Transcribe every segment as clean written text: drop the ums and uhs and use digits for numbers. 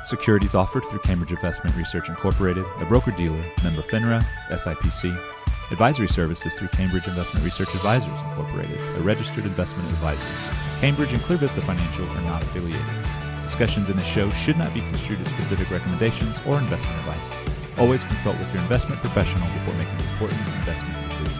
Securities offered through Cambridge Investment Research Incorporated, a broker-dealer, member FINRA, SIPC. Advisory services through Cambridge Investment Research Advisors Incorporated, a registered investment advisor. Cambridge and Clear Vista Financial are not affiliated. Discussions in this show should not be construed as specific recommendations or investment advice. Always consult with your investment professional before making important investment decisions.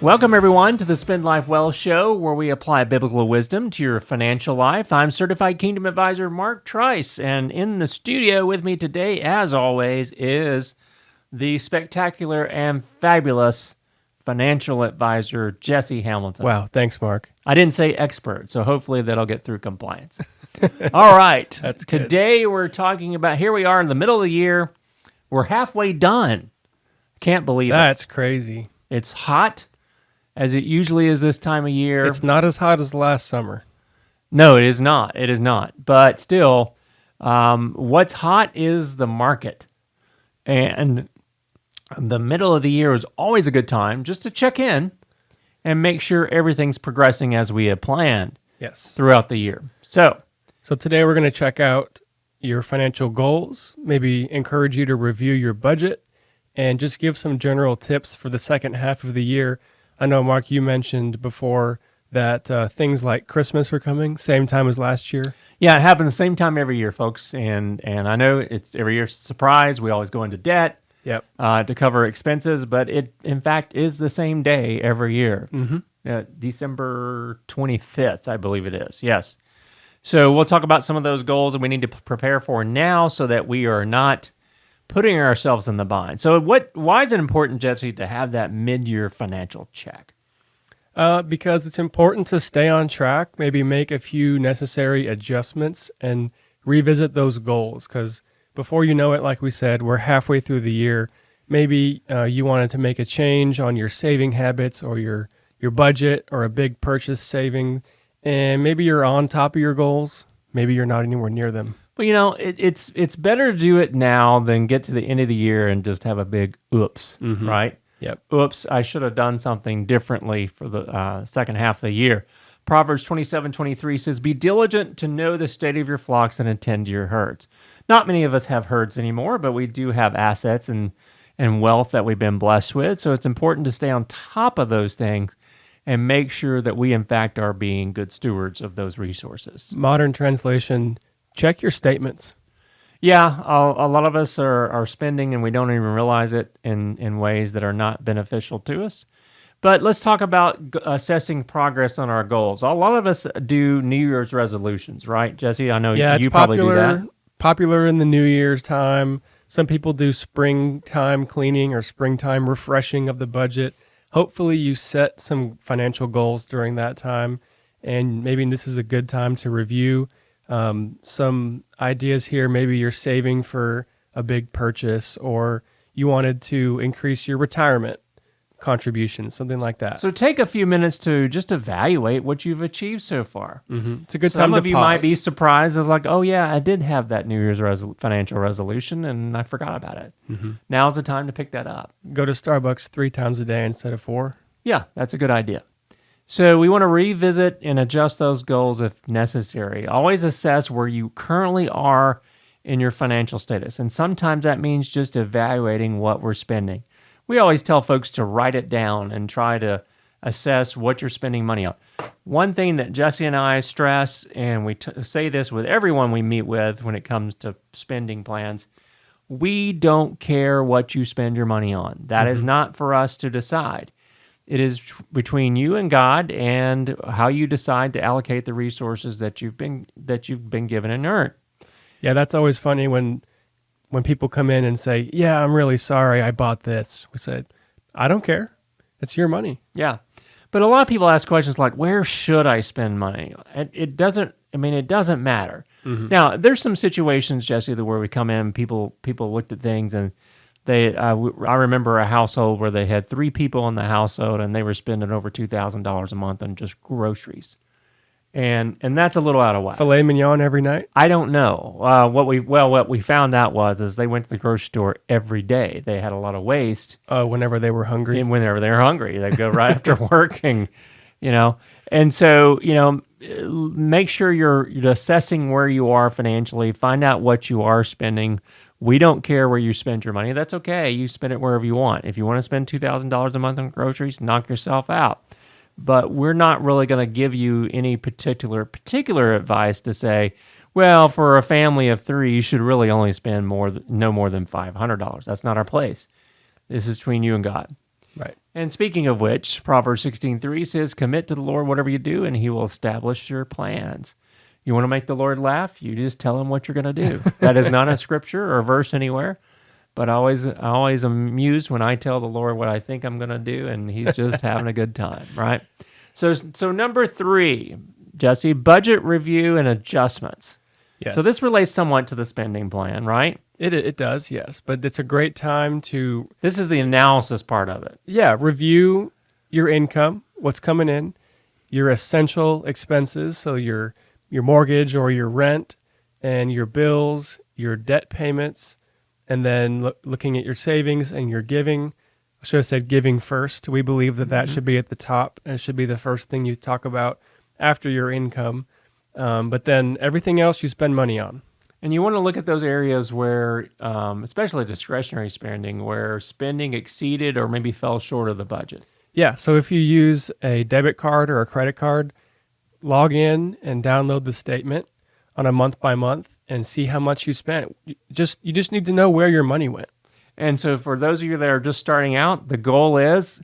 Welcome, everyone, to the Spend Life Well show, where we apply biblical wisdom to your financial life. I'm Certified Kingdom Advisor Mark Trice, and in the studio with me today, as always, is the spectacular and fabulous financial advisor, Jesse Hamilton. Wow, thanks, Mark. I didn't say expert, so hopefully that'll get through compliance. All right. That's good. Today we're talking about, here we are in the middle of the year. We're halfway done. Can't believe it. That's crazy. It's hot, as it usually is this time of year. It's not as hot as last summer. No, it is not. It is not. But still, what's hot is the market. And the middle of the year is always a good time just to check in and make sure everything's progressing as we had planned throughout the year. So today we're going to check out your financial goals, maybe encourage you to review your budget, and just give some general tips for the second half of the year. I know, Mark, you mentioned before that things like Christmas are coming, same time as last year. Yeah, it happens the same time every year, folks. And I know it's every year a surprise. We always go into debt to cover expenses, but it, in fact, is the same day every year. December 25th, I believe it is. Yes. So we'll talk about some of those goals that we need to prepare for now so that we are not putting ourselves in the bind. So why is it important, Jesse, to have that mid-year financial check? Because it's important to stay on track, maybe make a few necessary adjustments and revisit those goals. Because before you know it, like we said, we're halfway through the year. Maybe you wanted to make a change on your saving habits or your budget or a big purchase saving, and maybe you're on top of your goals. Maybe you're not anywhere near them. Well, you know, it's better to do it now than get to the end of the year and just have a big oops, right? Yep. Oops, I should have done something differently for the second half of the year. Proverbs 27:23 says, "Be diligent to know the state of your flocks and attend to your herds." Not many of us have herds anymore, but we do have assets and wealth that we've been blessed with. So it's important to stay on top of those things and make sure that we, in fact, are being good stewards of those resources. Modern translation, check your statements. Yeah, a lot of us are spending and we don't even realize it in ways that are not beneficial to us. But let's talk about assessing progress on our goals. A lot of us do New Year's resolutions, right, Jesse? I know you probably do that. Popular in the New Year's time. Some people do springtime cleaning or springtime refreshing of the budget. Hopefully you set some financial goals during that time, and maybe this is a good time to review some ideas here. Maybe you're saving for a big purchase, or you wanted to increase your retirement contributions, something like that. So take a few minutes to just evaluate what you've achieved so far. It's a good time to pause. Some of you might be surprised of like, oh yeah, I did have that New Year's financial resolution and I forgot about it. Now's the time to pick that up. Go to Starbucks 3 times a day instead of 4. Yeah, that's a good idea. So we want to revisit and adjust those goals if necessary. Always assess where you currently are in your financial status. And sometimes that means just evaluating what we're spending. We always tell folks to write it down and try to assess what you're spending money on. One thing that Jesse and I stress, and we say this with everyone we meet with when it comes to spending plans, we don't care what you spend your money on. That is not for us to decide. It is between you and God and how you decide to allocate the resources that you've been given and earned. Yeah, that's always funny when people come in and say, "Yeah, I'm really sorry I bought this." We said, "I don't care. It's your money." Yeah. But a lot of people ask questions like, "Where should I spend money?" It doesn't matter. Now, there's some situations, Jesse, where we come in, people looked at things and I remember a household where they had 3 people in the household and they were spending over $2,000 a month on just groceries. And that's a little out of whack. Filet mignon every night? I don't know. What we found out was they went to the grocery store every day. They had a lot of waste. Whenever they were hungry? And whenever they were hungry. They'd go right after work and, And so, make sure you're assessing where you are financially. Find out what you are spending. We don't care where you spend your money. That's okay. You spend it wherever you want. If you want to spend $2,000 a month on groceries, knock yourself out. But we're not really going to give you any particular advice to say, well, for a family of 3, you should really only spend no more than $500. That's not our place. This is between you and God. Right. And speaking of which, Proverbs 16:3 says, commit to the Lord whatever you do, and he will establish your plans. You want to make the Lord laugh? You just tell him what you're going to do. That is not a scripture or a verse anywhere, but I always am amused when I tell the Lord what I think I'm going to do, and he's just having a good time, right? So number 3, Jesse, budget review and adjustments. Yes. So this relates somewhat to the spending plan, right? It does, yes. But it's a great time to... This is the analysis part of it. Yeah, review your income, what's coming in, your essential expenses, so your mortgage or your rent, and your bills, your debt payments, and then looking at your savings and your giving. I should have said giving first. We believe that should be at the top, and it should be the first thing you talk about after your income. But then everything else you spend money on. And you want to look at those areas where, especially discretionary spending, where spending exceeded or maybe fell short of the budget. Yeah, so if you use a debit card or a credit card, log in and download the statement on a month by month and see how much you spent. You just need to know where your money went. And so for those of you that are just starting out, the goal is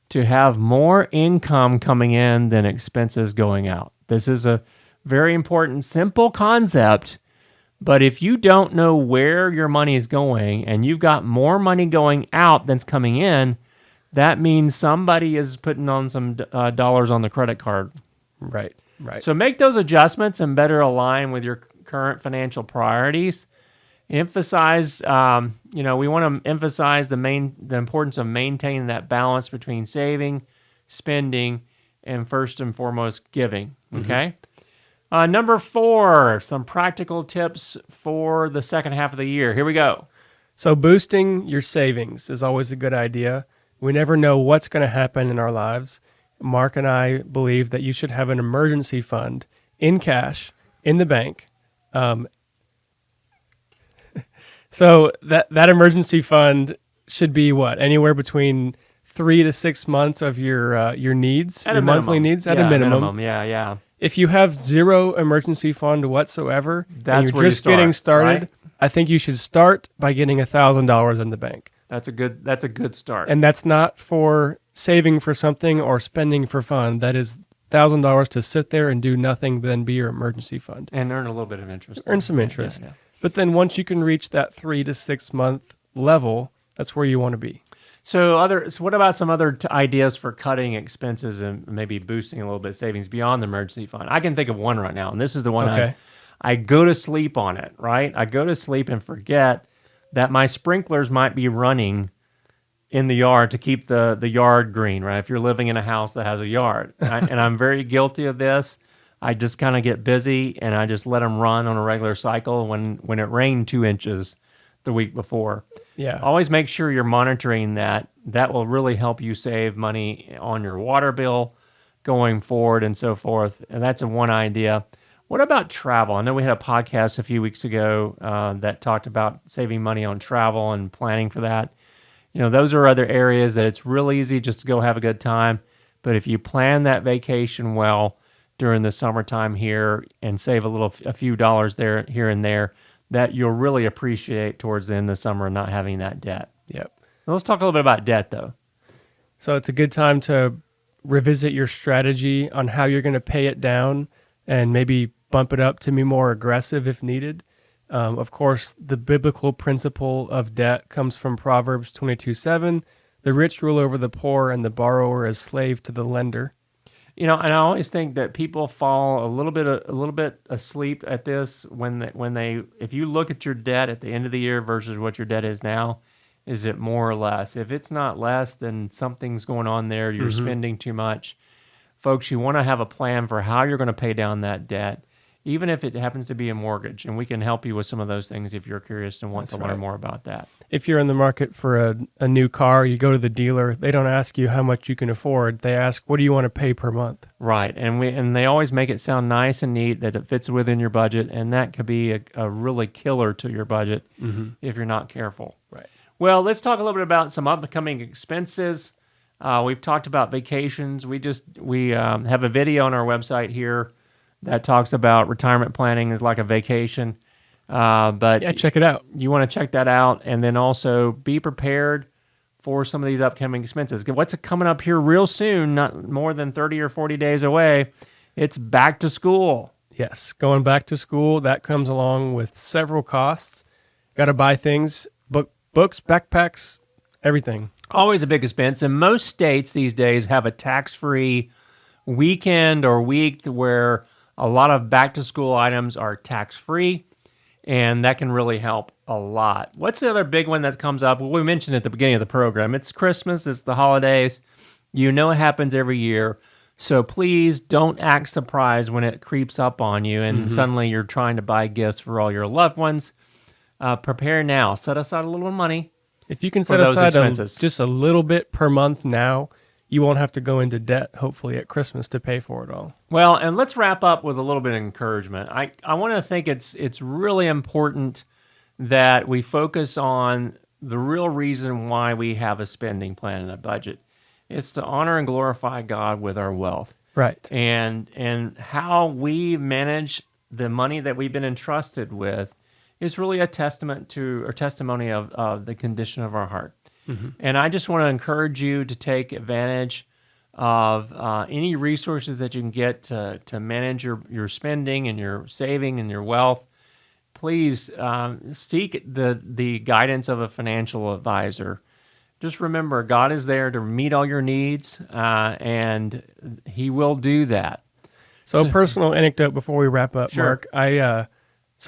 to have more income coming in than expenses going out. This is a very important, simple concept. But if you don't know where your money is going and you've got more money going out than's coming in, that means somebody is putting on some dollars on the credit card. Right. So make those adjustments and better align with your current financial priorities. Emphasize, we want to emphasize the importance of maintaining that balance between saving, spending, and first and foremost giving. Okay. Number 4, some practical tips for the second half of the year. Here we go. So boosting your savings is always a good idea. We never know what's going to happen in our lives. Mark and I believe that you should have an emergency fund in cash in the bank. So that emergency fund should be what? Anywhere between 3 to 6 months of your needs, At your a monthly minimum. needs at a minimum. Yeah. If you have zero emergency fund whatsoever, That's and where you're you just getting start, started, right? I think you should start by getting $1,000 in the bank. That's a good start. And that's not for saving for something or spending for fun. That is $1,000 to sit there and do nothing, then be your emergency fund. And earn a little bit of interest. Earn some interest. Yeah. But then once you can reach that 3 to 6 month level, that's where you want to be. So what about some other ideas for cutting expenses and maybe boosting a little bit of savings beyond the emergency fund? I can think of one right now, and this is the one Okay. I go to sleep on it, right? I go to sleep and forget that my sprinklers might be running in the yard to keep the yard green, right? If you're living in a house that has a yard. And I'm very guilty of this. I just kind of get busy and I just let them run on a regular cycle when it rained 2 inches the week before. Yeah. Always make sure you're monitoring that. That will really help you save money on your water bill going forward and so forth. And that's one idea. What about travel? I know we had a podcast a few weeks ago that talked about saving money on travel and planning for that. Those are other areas that it's real easy just to go have a good time. But if you plan that vacation well during the summertime here and save a few dollars there, here and there, that you'll really appreciate towards the end of the summer not having that debt. Yep. Now, let's talk a little bit about debt, though. So it's a good time to revisit your strategy on how you're going to pay it down and maybe bump it up to be more aggressive if needed. Of course, the biblical principle of debt comes from Proverbs 22:7. The rich rule over the poor, and the borrower is slave to the lender. And I always think that people fall a little bit asleep at this when they if you look at your debt at the end of the year versus what your debt is now, is it more or less? If it's not less, then something's going on there. You're spending too much. Folks, you want to have a plan for how you're going to pay down that debt. even if it happens to be a mortgage. And we can help you with some of those things if you're curious and want to learn more about that. If you're in the market for a new car, you go to the dealer, they don't ask you how much you can afford. They ask, what do you want to pay per month? Right. And they always make it sound nice and neat, that it fits within your budget. And that could be a really killer to your budget if you're not careful. Right. Well, let's talk a little bit about some upcoming expenses. We've talked about vacations. We have a video on our website here that talks about retirement planning is like a vacation. But Yeah, check it out. you want to check that out, and then also be prepared for some of these upcoming expenses. What's coming up here real soon, not more than 30 or 40 days away, it's back to school. Yes, going back to school, that comes along with several costs. Got to buy things, books, backpacks, everything. Always a big expense, and most states these days have a tax-free weekend or week where a lot of back-to-school items are tax-free, and that can really help a lot. What's the other big one that comes up? Well, we mentioned at the beginning of the program. It's Christmas. It's the holidays. You know it happens every year. So please don't act surprised when it creeps up on you and suddenly you're trying to buy gifts for all your loved ones. Prepare now. Set aside a little money. If you can for set those aside expenses. just a little bit per month now, you won't have to go into debt, hopefully, at Christmas to pay for it all. Well, and let's wrap up with a little bit of encouragement. I want to think it's really important that we focus on the real reason why we have a spending plan and a budget. It's to honor and glorify God with our wealth. Right. And how we manage the money that we've been entrusted with is really a testament to or testimony of the condition of our heart. And I just want to encourage you to take advantage of any resources that you can get to manage your spending and your saving and your wealth. Please seek the guidance of a financial advisor. Just remember, God is there to meet all your needs, and He will do that. So a personal anecdote before we wrap up, Sure. Mark.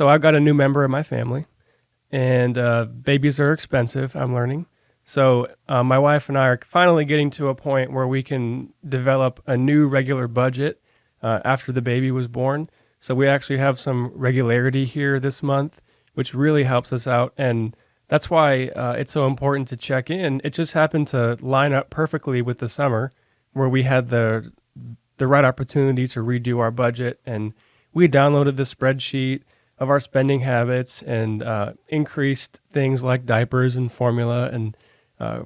I've got a new member in my family, and babies are expensive, I'm learning. So my wife and I are finally getting to a point where we can develop a new regular budget after the baby was born. So we actually have some regularity here this month, which really helps us out. And that's why it's so important to check in. It just happened to line up perfectly with the summer where we had the right opportunity to redo our budget. And we downloaded the spreadsheet of our spending habits and increased things like diapers and formula and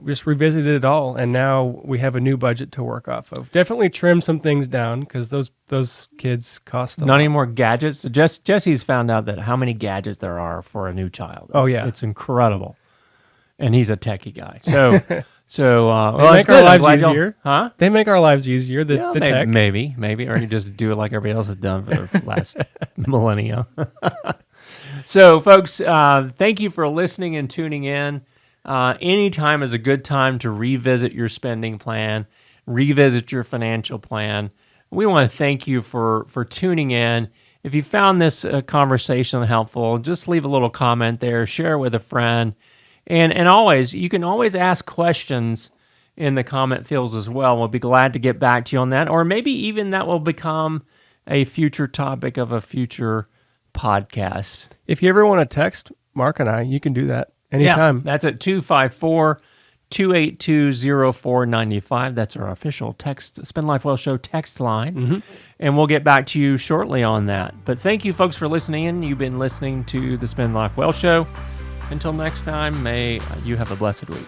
just revisited it all, and now we have a new budget to work off of. Definitely trim some things down because those kids cost a Not lot. any more gadgets. Jesse's found out that how many gadgets there are for a new child. It's incredible, and he's a techie guy. So They make our lives easier. huh? They make our lives easier. The tech. Maybe, or you just do it like everybody else has done for the last millennia. So, folks, thank you for listening and tuning in. Anytime is a good time to revisit your spending plan, revisit your financial plan. We want to thank you for tuning in. If you found this conversation helpful, just leave a little comment there, share it with a friend. And always, you can always ask questions in the comment fields as well. We'll be glad to get back to you on that. Or maybe even that will become a future topic of a future podcast. If you ever want to text Mark and I, you can do that anytime. Yeah, that's at 254-282-0495. That's our official Spend Life Well Show text line. And we'll get back to you shortly on that. But thank you, folks, for listening in. You've been listening to the Spend Life Well Show. Until next time, may you have a blessed week.